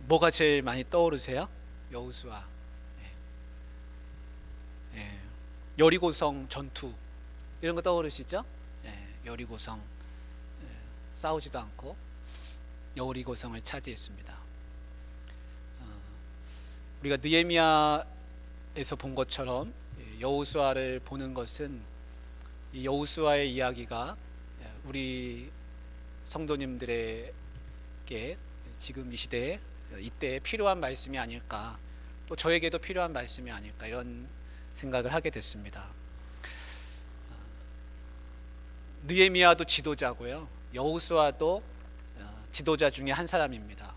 뭐가 제일 많이 떠오르세요? 여호수아, 예, 예. 여리고성 전투 이런 거 떠오르시죠? 예, 여리고성, 예, 싸우지도 않고 여리고성을 차지했습니다. 우리가 느헤미야에서 본 것처럼 여호수아를 보는 것은 이 여호수아의 이야기가 우리 성도님들에게 지금 이 시대에 이때에 필요한 말씀이 아닐까, 또 저에게도 필요한 말씀이 아닐까, 이런 생각을 하게 됐습니다. 느헤미야도 지도자고요, 여호수아도 지도자 중에 한 사람입니다.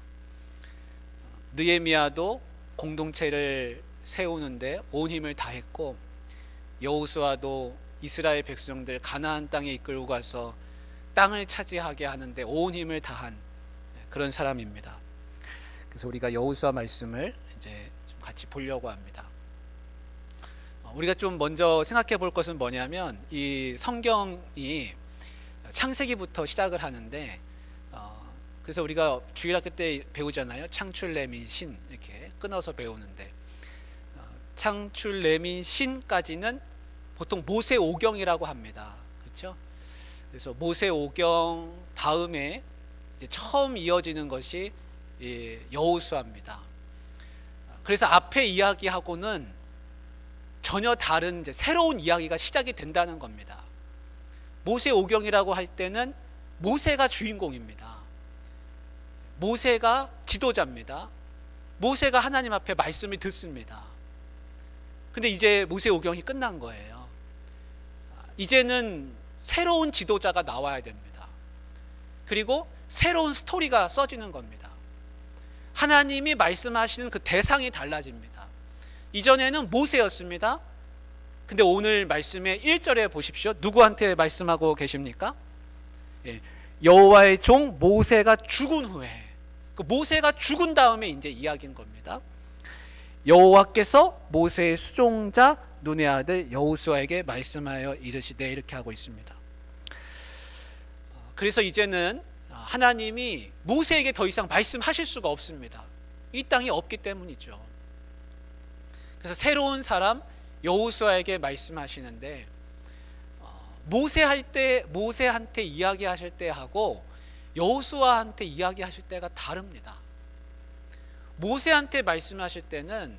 느헤미야도 공동체를 세우는데 온 힘을 다했고, 여호수아도 이스라엘 백성들 가나안 땅에 이끌고 가서 땅을 차지하게 하는데 온 힘을 다한 그런 사람입니다. 그래서 우리가 여호수아 말씀을 이제 좀 같이 보려고 합니다. 우리가 좀 먼저 생각해 볼 것은 뭐냐면, 이 성경이 창세기부터 시작을 하는데, 그래서 우리가 주일학교 때 배우잖아요. 창출 레민 신, 이렇게 끊어서 배우는데, 창출 레민 신까지는 보통 모세 오경이라고 합니다. 그렇죠? 그래서 모세 오경 다음에 이제 처음 이어지는 것이 여호수아입니다. 그래서 앞에 이야기하고는 전혀 다른 이제 새로운 이야기가 시작이 된다는 겁니다. 모세 오경이라고 할 때는 모세가 주인공입니다. 모세가 지도자입니다. 모세가 하나님 앞에 말씀을 듣습니다. 근데 이제 모세 오경이 끝난 거예요. 이제는 새로운 지도자가 나와야 됩니다. 그리고 새로운 스토리가 써지는 겁니다. 하나님이 말씀하시는 그 대상이 달라집니다. 이전에는 모세였습니다. 근데 오늘 말씀의 1절에 보십시오. 누구한테 말씀하고 계십니까? 여호와의 종 모세가 죽은 후에, 그 모세가 죽은 다음에 이제 이야기인 겁니다. 여호와께서 모세의 수종자 눈의 아들 여호수아에게 말씀하여 이르시되, 이렇게 하고 있습니다. 그래서 이제는 하나님이 모세에게 더 이상 말씀하실 수가 없습니다. 이 땅이 없기 때문이죠. 그래서 새로운 사람 여호수아에게 말씀하시는데, 모세한테 이야기하실 때하고 여호수아한테 이야기하실 때가 다릅니다. 모세한테 말씀하실 때는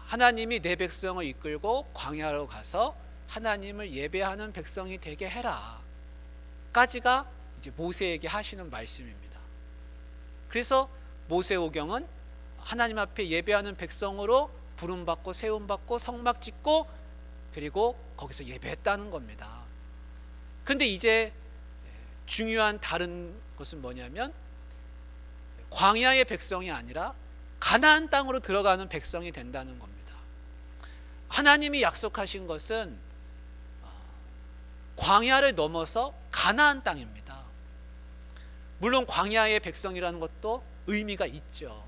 하나님이 내 백성을 이끌고 광야로 가서 하나님을 예배하는 백성이 되게 해라 까지가 이제 모세에게 하시는 말씀입니다. 그래서 모세오경은 하나님 앞에 예배하는 백성으로 부름받고 세움받고 성막 짓고 그리고 거기서 예배했다는 겁니다. 그런데 이제 중요한 다른 것은 뭐냐면, 광야의 백성이 아니라 가나안 땅으로 들어가는 백성이 된다는 겁니다. 하나님이 약속하신 것은 광야를 넘어서 가나안 땅입니다. 물론 광야의 백성이라는 것도 의미가 있죠.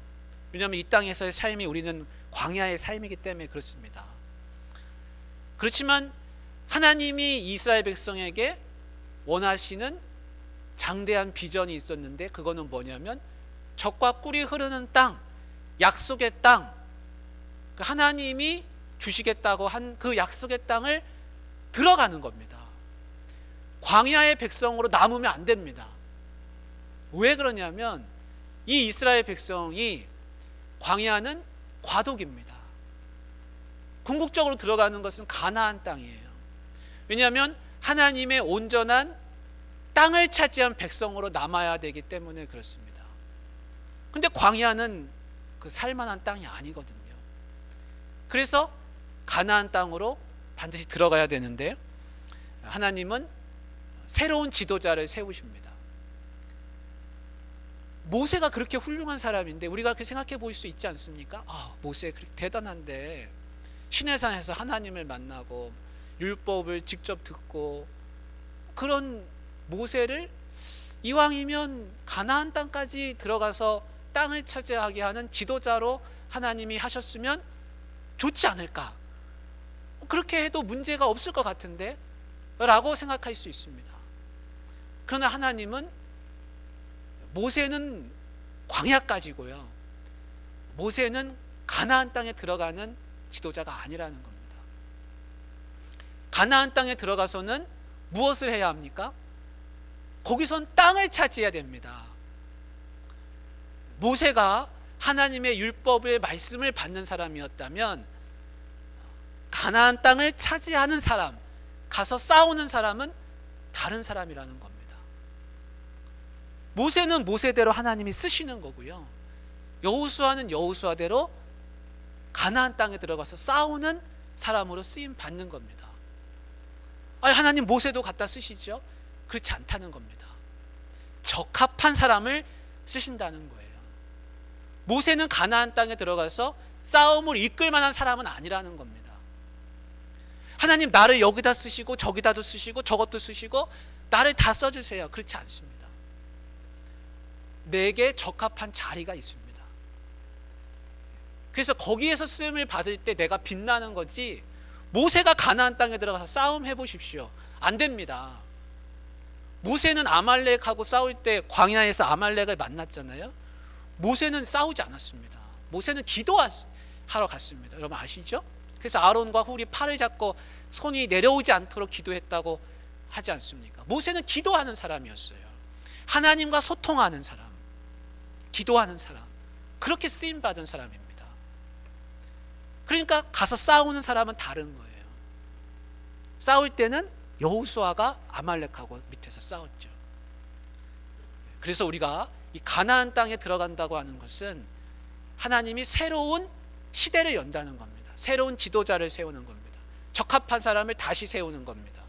왜냐하면 이 땅에서의 삶이 우리는 광야의 삶이기 때문에 그렇습니다. 그렇지만 하나님이 이스라엘 백성에게 원하시는 장대한 비전이 있었는데, 그거는 뭐냐면 젖과 꿀이 흐르는 땅, 약속의 땅, 하나님이 주시겠다고 한 그 약속의 땅을 들어가는 겁니다. 광야의 백성으로 남으면 안 됩니다. 왜 그러냐면 이 이스라엘 백성이, 광야는 과도기입니다. 궁극적으로 들어가는 것은 가나안 땅이에요. 왜냐하면 하나님의 온전한 땅을 차지한 백성으로 남아야 되기 때문에 그렇습니다. 근데 광야는 그 살만한 땅이 아니거든요. 그래서 가나안 땅으로 반드시 들어가야 되는데, 하나님은 새로운 지도자를 세우십니다. 모세가 그렇게 훌륭한 사람인데 우리가 그렇게 생각해 볼 수 있지 않습니까? 모세 그렇게 대단한데 시내산에서 하나님을 만나고 율법을 직접 듣고, 그런 모세를 이왕이면 가나안 땅까지 들어가서 땅을 차지하게 하는 지도자로 하나님이 하셨으면 좋지 않을까, 그렇게 해도 문제가 없을 것 같은데 라고 생각할 수 있습니다. 그러나 하나님은 모세는 광야까지고요, 모세는 가나안 땅에 들어가는 지도자가 아니라는 겁니다. 가나안 땅에 들어가서는 무엇을 해야 합니까? 거기선 땅을 차지해야 됩니다. 모세가 하나님의 율법의 말씀을 받는 사람이었다면 가나안 땅을 차지하는 사람, 가서 싸우는 사람은 다른 사람이라는 겁니다. 모세는 모세대로 하나님이 쓰시는 거고요, 여호수아는 여호수아대로 가나안 땅에 들어가서 싸우는 사람으로 쓰임 받는 겁니다. 아니, 하나님 모세도 갖다 쓰시죠? 그렇지 않다는 겁니다. 적합한 사람을 쓰신다는 거예요. 모세는 가나안 땅에 들어가서 싸움을 이끌 만한 사람은 아니라는 겁니다. 하나님 나를 여기다 쓰시고 저기다도 쓰시고 저것도 쓰시고 나를 다 써주세요. 그렇지 않습니다. 내게 적합한 자리가 있습니다. 그래서 거기에서 쓰임을 받을 때 내가 빛나는 거지, 모세가 가나안 땅에 들어가서 싸움 해보십시오. 안 됩니다. 모세는 아말렉하고 싸울 때 광야에서 아말렉을 만났잖아요. 모세는 싸우지 않았습니다. 모세는 기도하러 갔습니다. 여러분 아시죠? 그래서 아론과 훌이 팔을 잡고 손이 내려오지 않도록 기도했다고 하지 않습니까? 모세는 기도하는 사람이었어요. 하나님과 소통하는 사람, 기도하는 사람, 그렇게 쓰임받은 사람입니다. 그러니까 가서 싸우는 사람은 다른 거예요. 싸울 때는 여호수아가 아말렉하고 밑에서 싸웠죠. 그래서 우리가 이 가나안 땅에 들어간다고 하는 것은 하나님이 새로운 시대를 연다는 겁니다. 새로운 지도자를 세우는 겁니다. 적합한 사람을 다시 세우는 겁니다.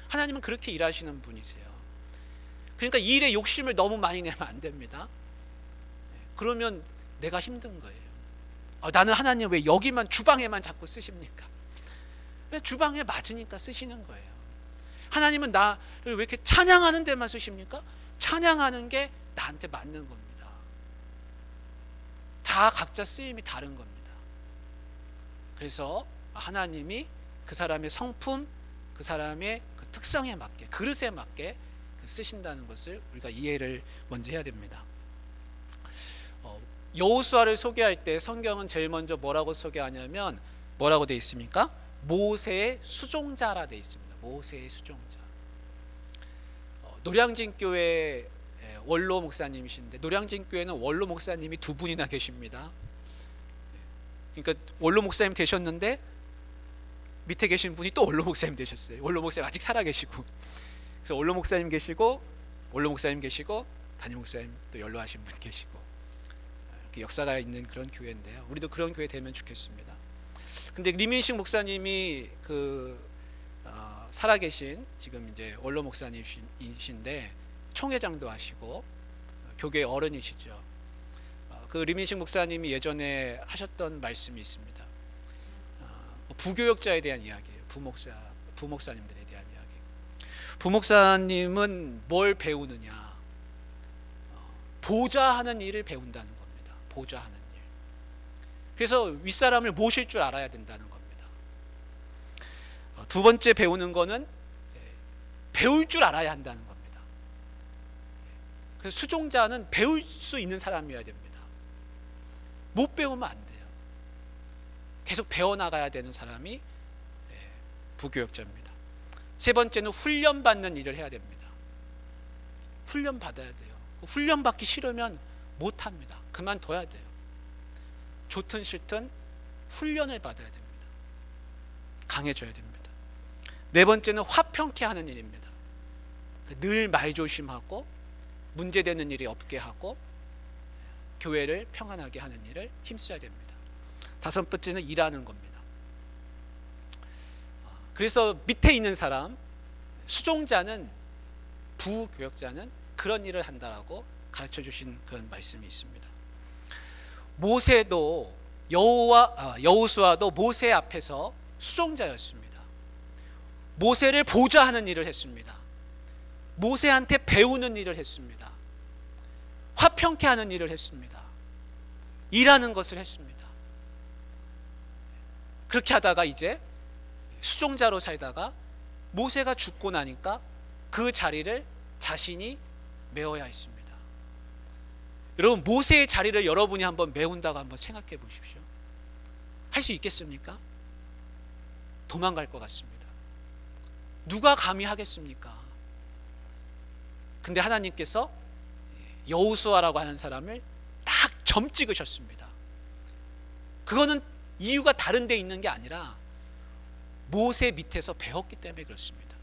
하나님은 그렇게 일하시는 분이세요. 그러니까 이 일에 욕심을 너무 많이 내면 안 됩니다. 그러면 내가 힘든 거예요. 나는 하나님 왜 여기만 주방에만 자꾸 쓰십니까? 주방에 맞으니까 쓰시는 거예요. 하나님은 나를 왜 이렇게 찬양하는 데만 쓰십니까? 찬양하는 게 나한테 맞는 겁니다. 다 각자 쓰임이 다른 겁니다. 그래서 하나님이 그 사람의 성품, 그 사람의 그 특성에 맞게, 그릇에 맞게 쓰신다는 것을 우리가 이해를 먼저 해야 됩니다. 여호수아를 소개할 때 성경은 제일 먼저 뭐라고 소개하냐면 뭐라고 되어 있습니까? 모세의 수종자라 되어 있습니다. 모세의 수종자. 노량진교회 원로 목사님이신데, 노량진교회는 원로 목사님이 두 분이나 계십니다. 그러니까 원로 목사님 되셨는데 밑에 계신 분이 또 원로 목사님 되셨어요. 원로 목사님 아직 살아 계시고, 그래서 원로 목사님 계시고, 원로 목사님 계시고, 담임 목사님 또 연로하신 분 계시고, 이렇게 역사가 있는 그런 교회인데요. 우리도 그런 교회 되면 좋겠습니다. 근데 리민식 목사님이 살아계신 지금 이제 원로 목사님이신데 총회장도 하시고 교계 어른이시죠. 그 리민식 목사님이 예전에 하셨던 말씀이 있습니다. 부교역자에 대한 이야기예요. 부목사님들에 대한 이야기. 부목사님은 뭘 배우느냐? 보좌하는 일을 배운다는 겁니다. 보좌하는 일. 그래서 윗사람을 모실 줄 알아야 된다는 겁니다. 두 번째 배우는 거는 배울 줄 알아야 한다는 겁니다. 그래서 수종자는 배울 수 있는 사람이어야 됩니다. 못 배우면 안 돼요. 계속 배워나가야 되는 사람이 부교역자입니다. 세 번째는 훈련받는 일을 해야 됩니다. 훈련받아야 돼요. 훈련받기 싫으면 못합니다. 그만둬야 돼요. 좋든 싫든 훈련을 받아야 됩니다. 강해져야 됩니다. 네 번째는 화평케 하는 일입니다. 늘 말조심하고 문제되는 일이 없게 하고 교회를 평안하게 하는 일을 힘써야 됩니다. 다섯 번째는 일하는 겁니다. 그래서 밑에 있는 사람, 수종자는, 부교역자는 그런 일을 한다라고 가르쳐 주신 그런 말씀이 있습니다. 모세도 여호수아도 모세 앞에서 수종자였습니다. 모세를 보좌하는 일을 했습니다. 모세한테 배우는 일을 했습니다. 화평케 하는 일을 했습니다. 일하는 것을 했습니다. 그렇게 하다가 이제 수종자로 살다가 모세가 죽고 나니까 그 자리를 자신이 메워야 했습니다. 여러분, 모세의 자리를 여러분이 한번 메운다고 한번 생각해 보십시오. 할 수 있겠습니까? 도망갈 것 같습니다. 누가 감히 하겠습니까? 근데 하나님께서 여호수아라고 하는 사람을 딱 점 찍으셨습니다. 그거는 이유가 다른 데 있는 게 아니라 모세 밑에서 배웠기 때문에 그렇습니다.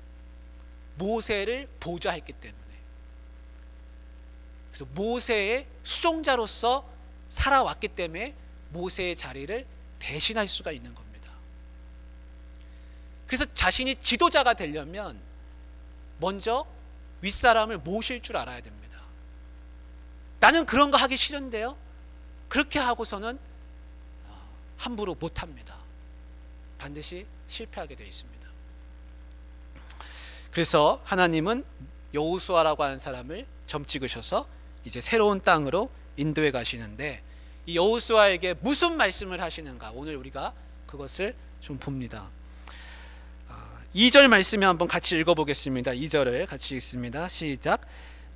모세를 보좌했기 때문에. 그래서 모세의 수종자로서 살아왔기 때문에 모세의 자리를 대신할 수가 있는 겁니다. 그래서 자신이 지도자가 되려면 먼저 윗사람을 모실 줄 알아야 됩니다. 나는 그런 거 하기 싫은데요, 그렇게 하고서는 함부로 못합니다. 반드시 실패하게 되어 있습니다. 그래서 하나님은 여호수아라고 하는 사람을 점 찍으셔서 이제 새로운 땅으로 인도해 가시는데, 이 여호수아에게 무슨 말씀을 하시는가, 오늘 우리가 그것을 좀 봅니다. 2절 말씀을 한번 같이 읽어보겠습니다. 2절을 같이 읽습니다. 시작.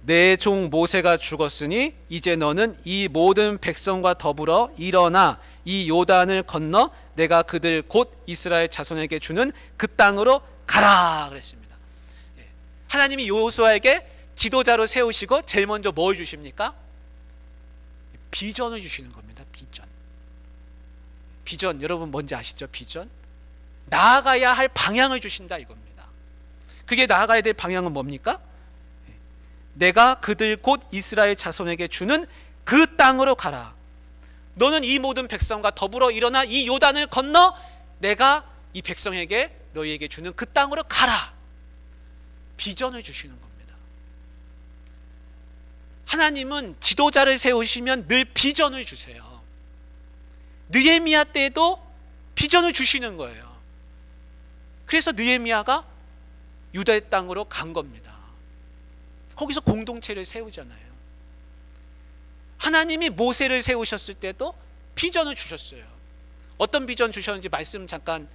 내 종 모세가 죽었으니 이제 너는 이 모든 백성과 더불어 일어나 이 요단을 건너 내가 그들 곧 이스라엘 자손에게 주는 그 땅으로 가라 그랬습니다. 하나님이 여호수아에게 지도자로 세우시고 제일 먼저 뭘 주십니까? 비전을 주시는 겁니다. 비전 여러분 뭔지 아시죠? 비전, 나아가야 할 방향을 주신다 이겁니다. 그게 나아가야 될 방향은 뭡니까? 내가 그들 곧 이스라엘 자손에게 주는 그 땅으로 가라. 너는 이 모든 백성과 더불어 일어나 이 요단을 건너 내가 이 백성에게 너희에게 주는 그 땅으로 가라. 비전을 주시는 겁니다. 하나님은 지도자를 세우시면 늘 비전을 주세요. 느헤미야 때도 비전을 주시는 거예요. 그래서 느헤미야가 유다의 땅으로 간 겁니다. 거기서 공동체를 세우잖아요. 하나님이 모세를 세우셨을 때도 비전을 주셨어요. 어떤 비전 주셨는지 말씀 잠깐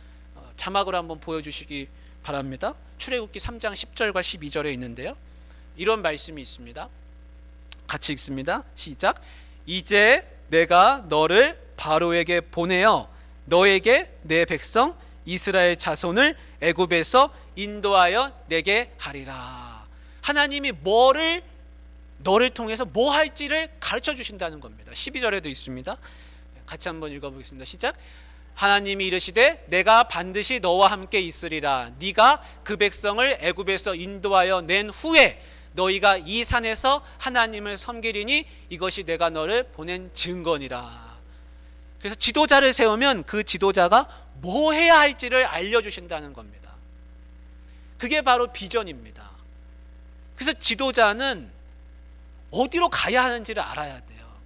자막으로 한번 보여주시기 바랍니다. 출애굽기 3장 10절과 12절에 있는데요, 이런 말씀이 있습니다. 같이 읽습니다. 시작. 이제 내가 너를 바로에게 보내어 너에게 내 백성 이스라엘 자손을 애굽에서 인도하여 내게 하리라. 하나님이 뭐를 너를 통해서 뭐 할지를 가르쳐 주신다는 겁니다. 12절에도 있습니다. 같이 한번 읽어보겠습니다. 시작. 하나님이 이르시되 내가 반드시 너와 함께 있으리라. 네가 그 백성을 애굽에서 인도하여 낸 후에 너희가 이 산에서 하나님을 섬기리니 이것이 내가 너를 보낸 증거니라. 그래서 지도자를 세우면 그 지도자가 뭐 해야 할지를 알려주신다는 겁니다. 그게 바로 비전입니다. 그래서 지도자는 어디로 가야 하는지를 알아야 돼요.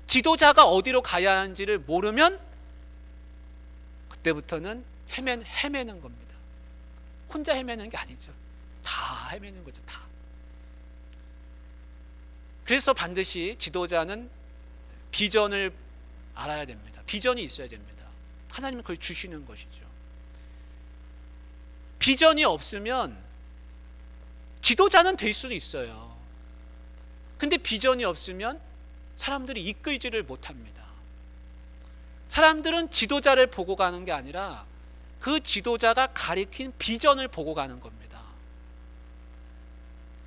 지도자가 어디로 가야 하는지를 모르면 그때부터는 헤매는 겁니다. 혼자 헤매는 게 아니죠. 다 헤매는 거죠. 다. 그래서 반드시 지도자는 비전을 알아야 됩니다. 비전이 있어야 됩니다. 하나님은 그걸 주시는 것이죠. 비전이 없으면 지도자는 될 수도 있어요. 근데 비전이 없으면 사람들이 이끌지를 못합니다. 사람들은 지도자를 보고 가는 게 아니라 그 지도자가 가리킨 비전을 보고 가는 겁니다.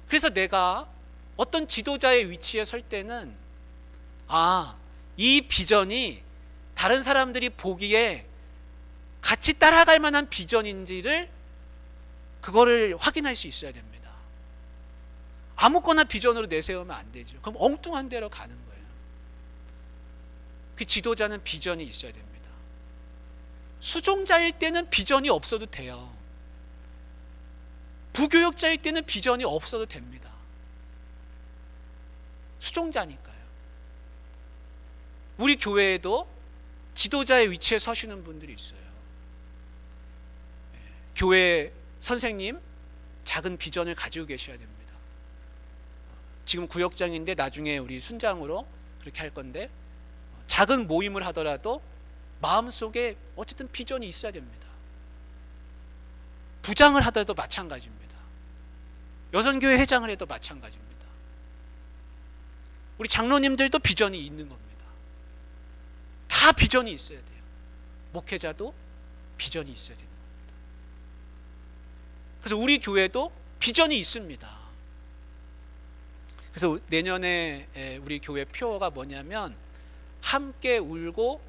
그래서 내가 어떤 지도자의 위치에 설 때는 이 비전이 다른 사람들이 보기에 같이 따라갈 만한 비전인지를 그거를 확인할 수 있어야 됩니다. 아무거나 비전으로 내세우면 안 되죠. 그럼 엉뚱한 데로 가는 거예요. 그 지도자는 비전이 있어야 됩니다. 수종자일 때는 비전이 없어도 돼요. 부교역자일 때는 비전이 없어도 됩니다. 수종자니까요. 우리 교회에도 지도자의 위치에 서시는 분들이 있어요. 교회 선생님, 작은 비전을 가지고 계셔야 됩니다. 지금 구역장인데 나중에 우리 순장으로 그렇게 할 건데, 작은 모임을 하더라도 마음속에 어쨌든 비전이 있어야 됩니다. 부장을 하더라도 마찬가지입니다. 여성교회 회장을 해도 마찬가지입니다. 우리 장로님들도 비전이 있는 겁니다. 다 비전이 있어야 돼요. 목회자도 비전이 있어야 됩니다. 그래서 우리 교회도 비전이 있습니다. 그래서 내년에 우리 교회 표어가 뭐냐면 함께 울고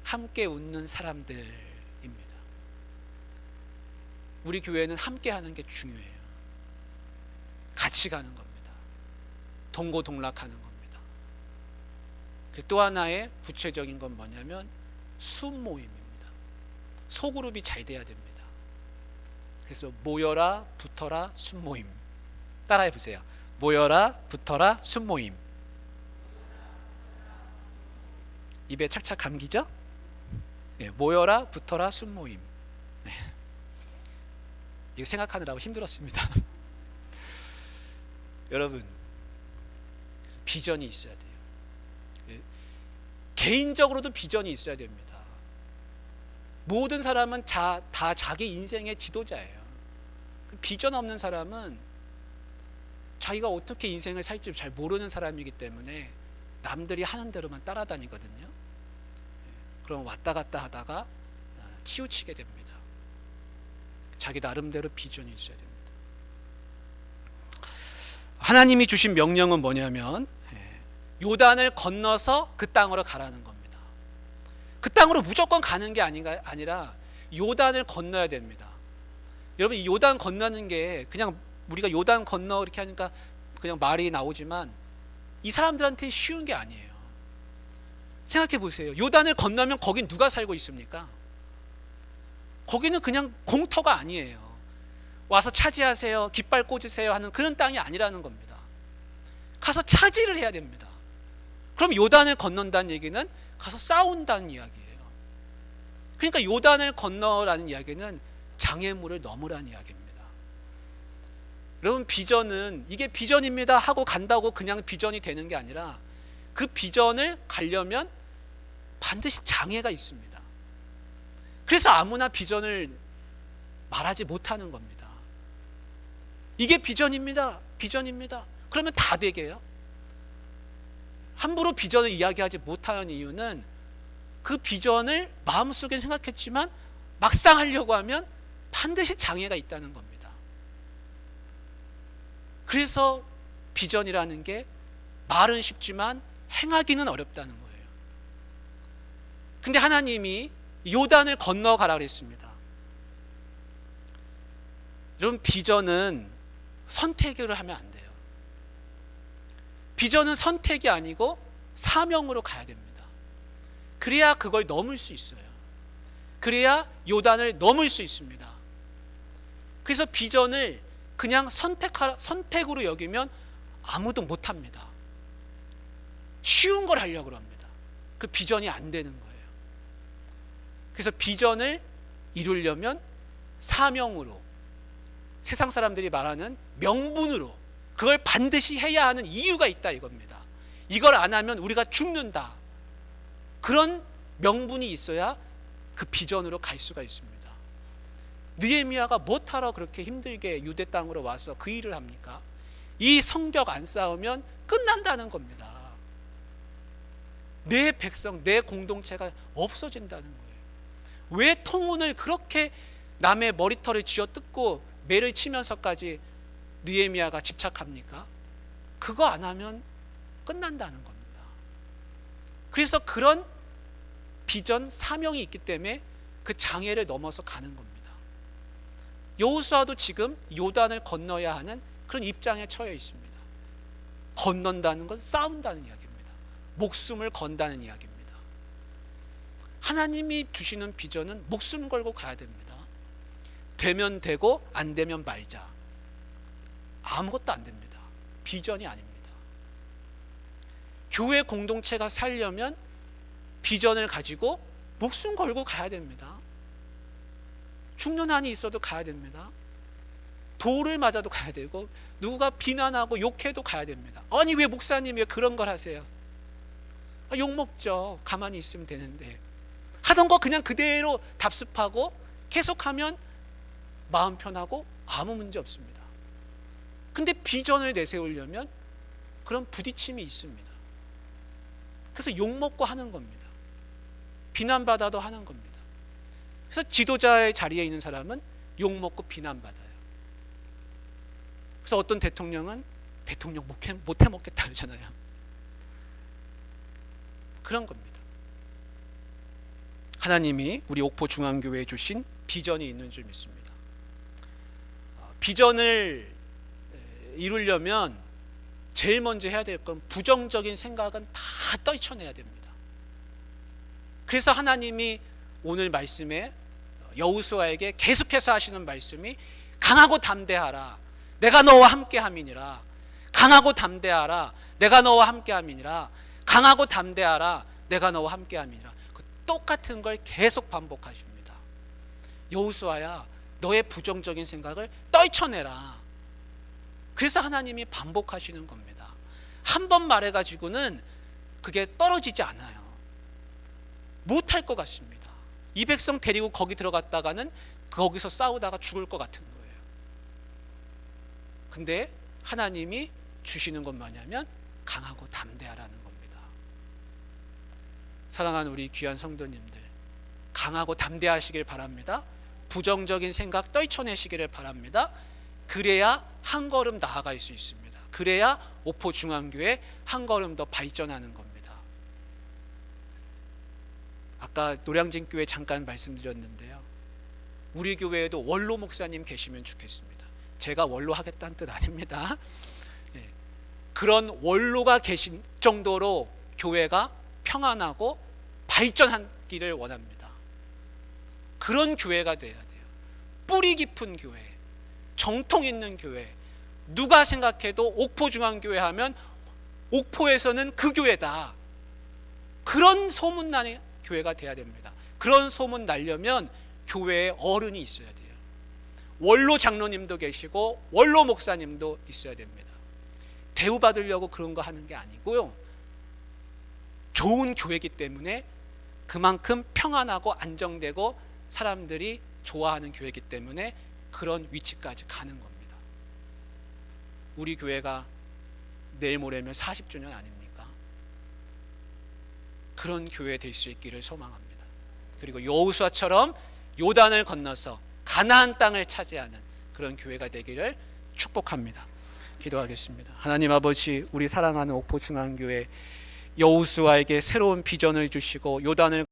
함께 웃는 사람들입니다. 우리 교회는 함께 하는 게 중요해요. 같이 가는 겁니다. 동고동락하는 겁니다. 또 하나의 구체적인 건 뭐냐면 순모임입니다. 소그룹이 잘 돼야 됩니다. 그래서 모여라 붙어라 순모임. 따라해 보세요. 모여라 붙어라 순모임. 입에 착착 감기죠? 네, 모여라 붙어라 순모임. 네. 이거 생각하느라고 힘들었습니다. 여러분, 비전이 있어야 돼요. 네. 개인적으로도 비전이 있어야 됩니다. 모든 사람은 다 자기 인생의 지도자예요. 비전 없는 사람은 자기가 어떻게 인생을 살지 잘 모르는 사람이기 때문에 남들이 하는 대로만 따라다니거든요. 그럼 왔다 갔다 하다가 치우치게 됩니다. 자기 나름대로 비전이 있어야 됩니다. 하나님이 주신 명령은 뭐냐면 요단을 건너서 그 땅으로 가라는 겁니다. 그 땅으로 무조건 가는 게 아니라 요단을 건너야 됩니다. 여러분, 이 요단 건너는 게 그냥 우리가 요단 건너 이렇게 하니까 그냥 말이 나오지만 이 사람들한테 쉬운 게 아니에요. 생각해 보세요. 요단을 건너면 거긴 누가 살고 있습니까? 거기는 그냥 공터가 아니에요. 와서 차지하세요, 깃발 꽂으세요 하는 그런 땅이 아니라는 겁니다. 가서 차지를 해야 됩니다. 그럼 요단을 건넌다는 얘기는 가서 싸운다는 이야기예요. 그러니까 요단을 건너라는 이야기는 장애물을 넘으라는 이야기입니다. 여러분, 비전은 이게 비전입니다 하고 간다고 그냥 비전이 되는 게 아니라 그 비전을 가려면 반드시 장애가 있습니다. 그래서 아무나 비전을 말하지 못하는 겁니다. 이게 비전입니다. 비전입니다. 그러면 다 되게요. 함부로 비전을 이야기하지 못하는 이유는 그 비전을 마음속에 생각했지만 막상 하려고 하면 반드시 장애가 있다는 겁니다. 그래서 비전이라는 게 말은 쉽지만 행하기는 어렵다는 거예요. 근데 하나님이 요단을 건너가라 그랬습니다. 여러분, 비전은 선택을 하면 안 돼요. 비전은 선택이 아니고 사명으로 가야 됩니다. 그래야 그걸 넘을 수 있어요. 그래야 요단을 넘을 수 있습니다. 그래서 비전을 그냥 선택으로 여기면 아무도 못합니다. 쉬운 걸 하려고 합니다. 그 비전이 안 되는 거예요. 그래서 비전을 이루려면 사명으로, 세상 사람들이 말하는 명분으로, 그걸 반드시 해야 하는 이유가 있다 이겁니다. 이걸 안 하면 우리가 죽는다. 그런 명분이 있어야 그 비전으로 갈 수가 있습니다. 느헤미야가 못하러 그렇게 힘들게 유대 땅으로 와서 그 일을 합니까? 이 성벽 안 쌓으면 끝난다는 겁니다. 내 백성, 내 공동체가 없어진다는 거예요. 왜 통혼을 그렇게 남의 머리털을 쥐어뜯고 매를 치면서까지 느헤미야가 집착합니까? 그거 안 하면 끝난다는 겁니다. 그래서 그런 비전, 사명이 있기 때문에 그 장애를 넘어서 가는 겁니다. 여호수아도 지금 요단을 건너야 하는 그런 입장에 처해 있습니다. 건넌다는 건 싸운다는 이야기입니다. 목숨을 건다는 이야기입니다. 하나님이 주시는 비전은 목숨 걸고 가야 됩니다. 되면 되고 안 되면 말자. 아무것도 안 됩니다. 비전이 아닙니다. 교회 공동체가 살려면 비전을 가지고 목숨 걸고 가야 됩니다. 죽는 한이 있어도 가야 됩니다. 돌을 맞아도 가야 되고, 누가 비난하고 욕해도 가야 됩니다. 아니, 왜 목사님이 그런 걸 하세요? 욕먹죠. 가만히 있으면 되는데. 하던 거 그냥 그대로 답습하고 계속하면 마음 편하고 아무 문제 없습니다. 근데 비전을 내세우려면 그런 부딪힘이 있습니다. 그래서 욕먹고 하는 겁니다. 비난받아도 하는 겁니다. 그래서 지도자의 자리에 있는 사람은 욕먹고 비난받아요. 그래서 어떤 대통령은 대통령 못해 먹겠다 그러잖아요. 그런 겁니다. 하나님이 우리 옥포 중앙교회에 주신 비전이 있는 줄 믿습니다. 비전을 이루려면 제일 먼저 해야 될 건 부정적인 생각은 다 떨쳐내야 됩니다. 그래서 하나님이 오늘 말씀에 여호수아에게 계속해서 하시는 말씀이 강하고 담대하라 내가 너와 함께함이니라. 강하고 담대하라 내가 너와 함께함이니라. 강하고 담대하라 내가 너와 함께함이니라. 그 똑같은 걸 계속 반복하십니다. 여호수아야 너의 부정적인 생각을 떨쳐내라. 그래서 하나님이 반복하시는 겁니다. 한 번 말해가지고는 그게 떨어지지 않아요. 못할 것 같습니다. 이 백성 데리고 거기 들어갔다가는 거기서 싸우다가 죽을 것 같은 거예요. 근데 하나님이 주시는 건 뭐냐면 강하고 담대하라는 겁니다. 사랑하는 우리 귀한 성도님들, 강하고 담대하시길 바랍니다. 부정적인 생각 떨쳐내시기를 바랍니다. 그래야 한 걸음 나아갈 수 있습니다. 그래야 옥포 중앙교회 한 걸음 더 발전하는 겁니다. 아까 노량진 교회 잠깐 말씀드렸는데요. 우리 교회에도 원로 목사님 계시면 좋겠습니다. 제가 원로 하겠다는 뜻 아닙니다. 그런 원로가 계신 정도로 교회가 평안하고 발전하기를 원합니다. 그런 교회가 돼야 돼요. 뿌리 깊은 교회, 정통 있는 교회. 누가 생각해도 옥포중앙교회 하면 옥포에서는 그 교회다. 그런 소문나는 교회가 돼야 됩니다. 그런 소문 나려면 교회에 어른이 있어야 돼요. 원로 장로님도 계시고 원로 목사님도 있어야 됩니다. 대우받으려고 그런 거 하는 게 아니고요. 좋은 교회이기 때문에 그만큼 평안하고 안정되고 사람들이 좋아하는 교회이기 때문에 그런 위치까지 가는 겁니다. 우리 교회가 내일 모레면 40주년 아닙니까? 그런 교회 될 수 있기를 소망합니다. 그리고 여호수아처럼 요단을 건너서 가나안 땅을 차지하는 그런 교회가 되기를 축복합니다. 기도하겠습니다. 하나님 아버지, 우리 사랑하는 옥포 중앙교회 여호수아에게 새로운 비전을 주시고 요단을